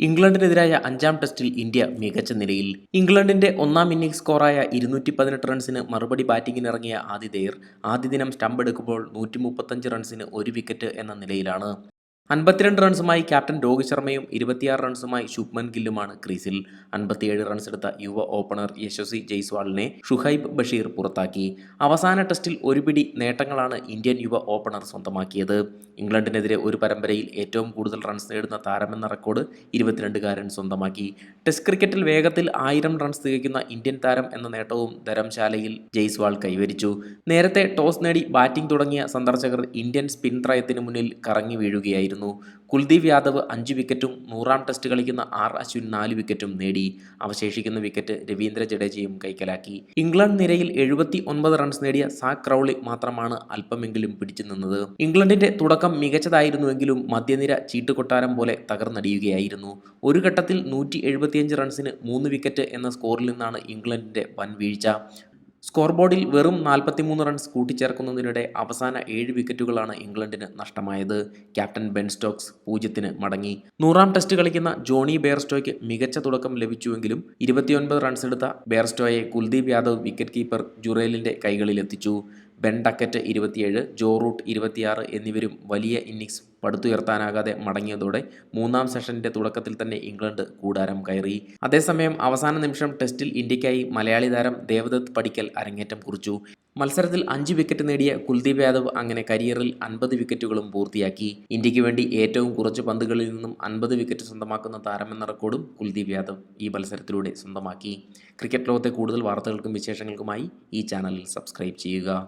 ഇംഗ്ലണ്ടിനെതിരായ അഞ്ചാം ടെസ്റ്റിൽ ഇന്ത്യ മികച്ച നിലയിൽ. ഇംഗ്ലണ്ടിന്റെ ഒന്നാം ഇന്നിംഗ്സ് സ്കോറായ 218 റൺസിന് മറുപടി ബാറ്റിംഗിനിറങ്ങിയ ആതിഥേയർ ആദ്യ ദിനം സ്റ്റമ്പെടുക്കുമ്പോൾ 135 റൺസിന് ഒരു വിക്കറ്റ് എന്ന നിലയിലാണ്. 52 റൺസുമായി ക്യാപ്റ്റൻ രോഹിത് ശർമ്മയും 26 റൺസുമായി ശുഭ്മൻ ഗില്ലുമാണ് ക്രീസിൽ. 57 റൺസെടുത്ത യുവ ഓപ്പണർ യശസ്വി ജയ്സ്വാളിനെ ഷുഹൈബ് ബഷീർ പുറത്താക്കി. അവസാന ടെസ്റ്റിൽ ഒരു പിടി നേട്ടങ്ങളാണ് ഇന്ത്യൻ യുവ ഓപ്പണർ സ്വന്തമാക്കിയത്. ഇംഗ്ലണ്ടിനെതിരെ ഒരു പരമ്പരയിൽ ഏറ്റവും കൂടുതൽ റൺസ് നേടുന്ന താരമെന്ന റെക്കോർഡ് 22-കാരൻ സ്വന്തമാക്കി. ടെസ്റ്റ് ക്രിക്കറ്റിൽ വേഗത്തിൽ 1000 റൺസ് തികയ്ക്കുന്ന ഇന്ത്യൻ താരം എന്ന നേട്ടവും ധരംശാലയിൽ ജയ്സ്വാൾ കൈവരിച്ചു. നേരത്തെ ടോസ് നേടി ബാറ്റിംഗ് തുടങ്ങിയ സന്ദർശകർ ഇന്ത്യൻ സ്പിൻ ത്രയത്തിന് മുന്നിൽ കറങ്ങി വീഴുകയായിരുന്നു. കുൽദീപ് യാദവ് 5 വിക്കറ്റും 100ാം ടെസ്റ്റ് കളിക്കുന്ന അശ്വിൻ 4 വിക്കറ്റും നേടി. അവശേഷിക്കുന്ന വിക്കറ്റ് രവീന്ദ്ര ജഡേജയും കൈക്കലാക്കി. ഇംഗ്ലണ്ട് നിരയിൽ 79 റൺസ് നേടിയ സാക് ക്രൗളി മാത്രമാണ് അല്പമെങ്കിലും പിടിച്ചു നിന്നത്. ഇംഗ്ലണ്ടിന്റെ തുടക്കം മികച്ചതായിരുന്നുവെങ്കിലും മധ്യനിര ചീട്ടുകൊട്ടാരം പോലെ തകർന്നടിയുകയായിരുന്നു. ഒരു ഘട്ടത്തിൽ 175 റൺസിന് 3 വിക്കറ്റ് എന്ന സ്കോറിൽ നിന്നാണ് ഇംഗ്ലണ്ടിന്റെ വൻ വീഴ്ച. സ്കോർ ബോർഡിൽ വെറും 43 റൺസ് കൂട്ടിച്ചേർക്കുന്നതിനിടെ അവസാന 7 വിക്കറ്റുകളാണ് ഇംഗ്ലണ്ടിന് നഷ്ടമായത്. ക്യാപ്റ്റൻ ബെൻ സ്റ്റോക്സ് 0-ന് മടങ്ങി. 100ാം ടെസ്റ്റ് കളിക്കുന്ന ജോണി ബെയർസ്റ്റോയ്ക്ക് മികച്ച തുടക്കം ലഭിച്ചുവെങ്കിലും 29 റൺസെടുത്ത ബെയർസ്റ്റോയെ കുൽദീപ് യാദവ് വിക്കറ്റ് കീപ്പർ ജുറേലിന്റെ കൈകളിലെത്തിച്ചു. ബെൻ ഡക്കറ്റ് 27, ജോ റൂട്ട് 26 എന്നിവരും വലിയ ഇന്നിംഗ്സ് പടുത്തുയർത്താനാകാതെ മടങ്ങിയതോടെ 3ാം സെഷന്റെ തുടക്കത്തിൽ തന്നെ ഇംഗ്ലണ്ട് കൂടാരം കയറി. അതേസമയം അവസാന നിമിഷം ടെസ്റ്റിൽ ഇന്ത്യക്കായി മലയാളി താരം ദേവദത്ത് പടിക്കൽ അരങ്ങേറ്റം കുറിച്ചു. മത്സരത്തിൽ 5 വിക്കറ്റ് നേടിയ കുൽദീപ് യാദവ് അങ്ങനെ കരിയറിൽ 50 വിക്കറ്റുകളും പൂർത്തിയാക്കി. ഇന്ത്യക്ക് വേണ്ടി ഏറ്റവും കുറച്ച് പന്തുകളിൽ നിന്നും 50 വിക്കറ്റ് സ്വന്തമാക്കുന്ന താരമെന്ന റെക്കോർഡും കുൽദീപ് യാദവ് ഈ മത്സരത്തിലൂടെ സ്വന്തമാക്കി. ക്രിക്കറ്റ് ലോകത്തെ കൂടുതൽ വാർത്തകൾക്കും വിശേഷങ്ങൾക്കുമായി ഈ ചാനൽ സബ്സ്ക്രൈബ് ചെയ്യുക.